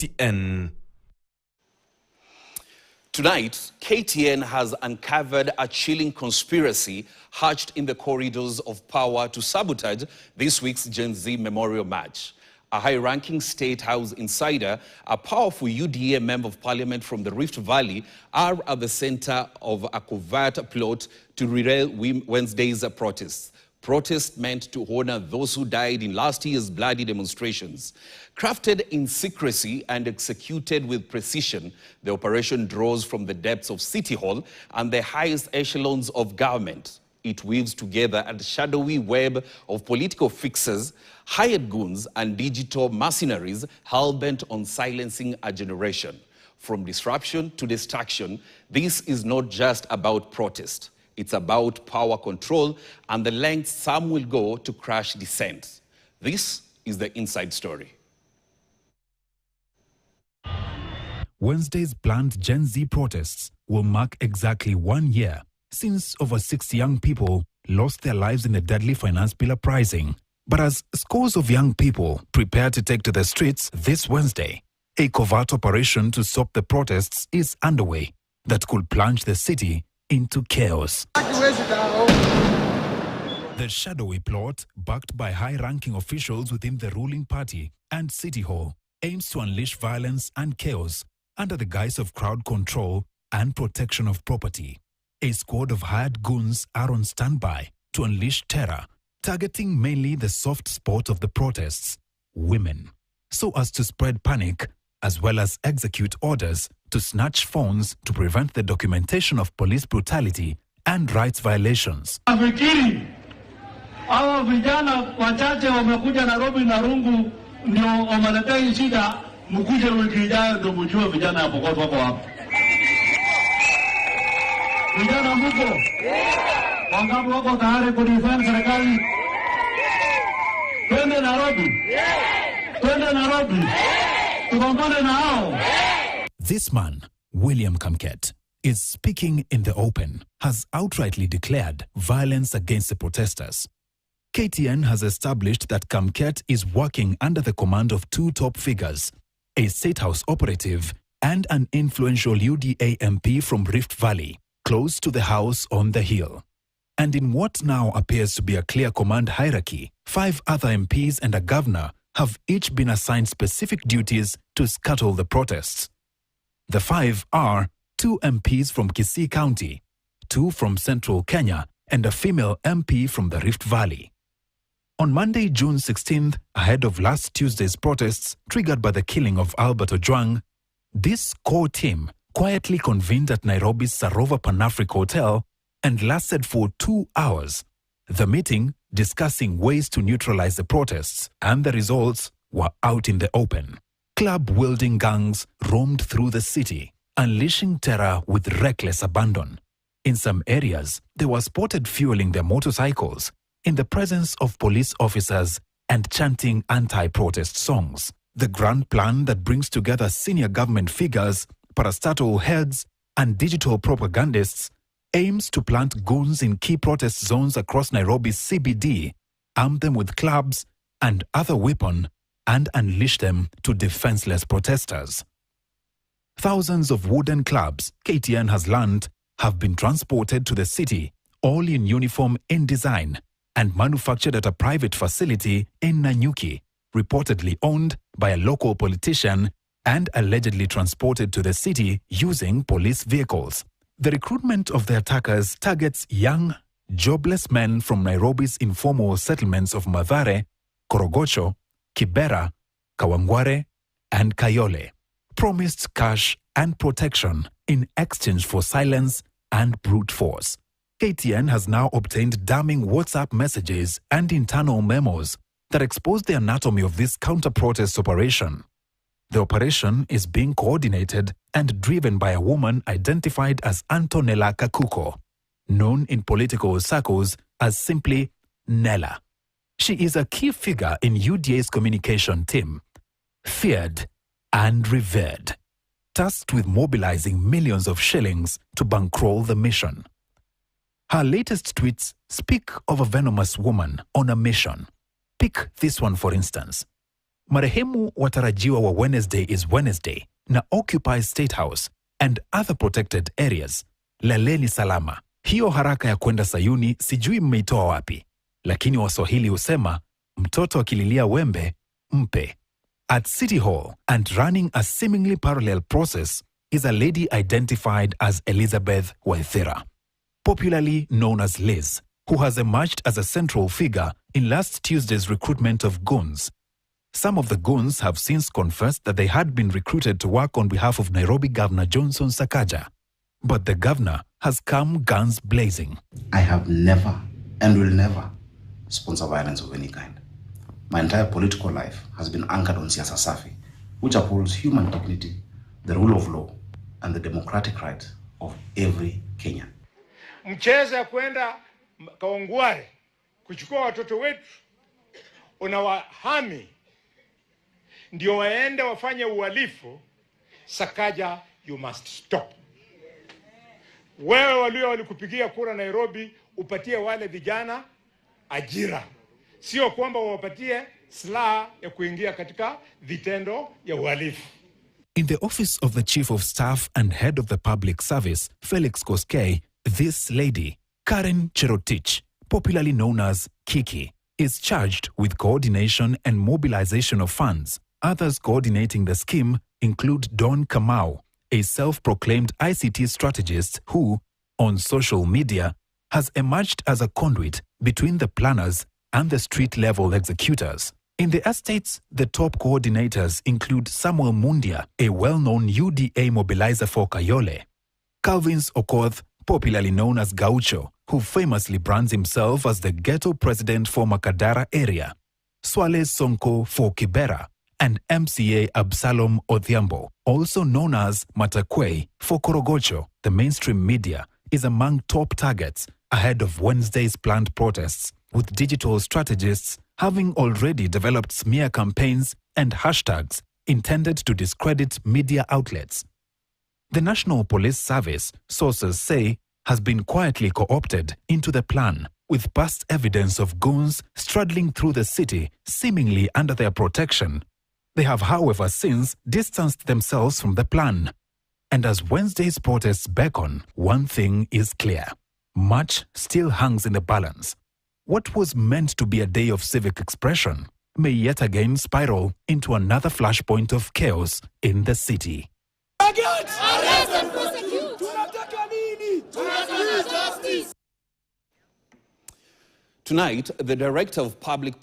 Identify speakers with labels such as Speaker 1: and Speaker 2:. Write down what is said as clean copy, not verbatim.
Speaker 1: KTN.
Speaker 2: Tonight, KTN has uncovered a chilling conspiracy hatched in the corridors of power to sabotage this week's Gen Z Memorial March. A high-ranking State House insider, a powerful UDA member of parliament from the Rift Valley, are at the center of a covert plot to derail Wednesday's protests. Protests meant to honor those who died in last year's bloody demonstrations. Crafted in secrecy and executed with precision, the operation draws from the depths of City Hall and the highest echelons of government. It weaves together a shadowy web of political fixers, hired goons, and digital mercenaries hell-bent on silencing a generation. From disruption to destruction, this is not just about protest. It's about power control and the lengths some will go to crush dissent. This is the inside story.
Speaker 3: Wednesday's planned Gen Z protests will mark exactly 1 year since over 6 young people lost their lives in a deadly finance bill uprising. But as scores of young people prepare to take to the streets this Wednesday, a covert operation to stop the protests is underway that could plunge the city into chaos. The shadowy plot, backed by high-ranking officials within the ruling party and City Hall, aims to unleash violence and chaos under the guise of crowd control and protection of property. A squad of hired goons are on standby to unleash terror, targeting mainly the soft spot of the protests, women, so as to spread panic as well as execute orders to snatch phones to prevent the documentation of police brutality and rights violations.
Speaker 4: Nafikiri hawa vijana wachache wamekuja Nairobi na rungu ndio wameletea shida, mkuje wiki ijayo ndio mjue vijana hapo kwa hapo. Vijana mko? Wangapi wako tayari kudefend serikali? Twende Nairobi. Twende Nairobi. Tupambane na hao.
Speaker 3: This man, William Kamket, is speaking in the open, has outrightly declared violence against the protesters. KTN has established that Kamket is working under the command of two top figures, a State House operative and an influential UDA MP from Rift Valley, close to the house on the hill. And in what now appears to be a clear command hierarchy, 5 other MPs and a governor have each been assigned specific duties to scuttle the protests. The 5 are 2 MPs from Kisii County, 2 from Central Kenya, and a female MP from the Rift Valley. On Monday, June 16th, ahead of last Tuesday's protests triggered by the killing of Albert Ojwang, this core team quietly convened at Nairobi's Sarova Pan-Africa Hotel and lasted for 2 hours. The meeting discussing ways to neutralize the protests, and the results were out in the open. Club-wielding gangs roamed through the city, unleashing terror with reckless abandon. In some areas, they were spotted fueling their motorcycles in the presence of police officers and chanting anti-protest songs. The grand plan that brings together senior government figures, parastatal heads, and digital propagandists aims to plant goons in key protest zones across Nairobi's CBD, arm them with clubs and other weapons, and unleash them to defenseless protesters. Thousands of wooden clubs, KTN has learned, have been transported to the city, all in uniform in design, and manufactured at a private facility in Nanyuki, reportedly owned by a local politician, and allegedly transported to the city using police vehicles. The recruitment of the attackers targets young, jobless men from Nairobi's informal settlements of Mathare, Korogocho, Kibera, Kawangware, and Kayole, promised cash and protection in exchange for silence and brute force. KTN has now obtained damning WhatsApp messages and internal memos that expose the anatomy of this counter-protest operation. The operation is being coordinated and driven by a woman identified as Antonella Kakuko, known in political circles as simply Nella. She is a key figure in UDA's communication team, feared and revered, tasked with mobilizing millions of shillings to bankroll the mission. Her latest tweets speak of a venomous woman on a mission. Pick this one, for instance. Marehemu watarajiwa wa Wednesday is Wednesday na Occupy State House and other protected areas. Laleni salama. Hiyo haraka ya kwenda Sayuni sijui mmeitoa wapi. Lakini Waswahili husema, mtoto akililia wembe, mpe. At City Hall and running a seemingly parallel process is a lady identified as Elizabeth Waithera, popularly known as Liz, who has emerged as a central figure in last Tuesday's recruitment of goons. Some of the goons have since confessed that they had been recruited to work on behalf of Nairobi Governor Johnson Sakaja. But the governor has come guns blazing.
Speaker 1: I have never and will never sponsor violence of any kind. My entire political life has been anchored on siasa safi, which upholds human dignity, the rule of law, and the democratic rights of every Kenyan.
Speaker 5: Mchezo ya kwenda Kaongware kuchukua watoto wetu unawahami ndio waende wafanye uhalifu. Sakaja, you must stop. Wewe walikupigia kura Nairobi, upatie wale vijana ajira, sio kwamba wapatie silaha ya kuingia katika vitendo ya uhalifu.
Speaker 3: In the office of the Chief of Staff and Head of the Public Service, Felix Koskei, this lady, Karen Cherotich, popularly known as Kiki, is charged with coordination and mobilization of funds. Others coordinating the scheme include Don Kamau, a self-proclaimed ICT strategist who, on social media, has emerged as a conduit between the planners and the street-level executors. In the estates, the top coordinators include Samuel Mundia, a well-known UDA mobilizer for Kayole; Calvins Okoth, popularly known as Gaucho, who famously brands himself as the ghetto president for Makadara area; Swale Sonko for Kibera; and MCA Absalom Odhiambo, also known as Matakwe for Korogocho. The mainstream media is among top targets ahead of Wednesday's planned protests, with digital strategists having already developed smear campaigns and hashtags intended to discredit media outlets. The National Police Service, sources say, has been quietly co-opted into the plan, with past evidence of goons straddling through the city, seemingly under their protection. They have, however, since distanced themselves from the plan. And as Wednesday's protests beckon, one thing is clear. Much still hangs in the balance. What was meant to be a day of civic expression may yet again spiral into another flashpoint of chaos in the city.
Speaker 6: Arrest and prosecute!
Speaker 2: Tonight, the Director of Public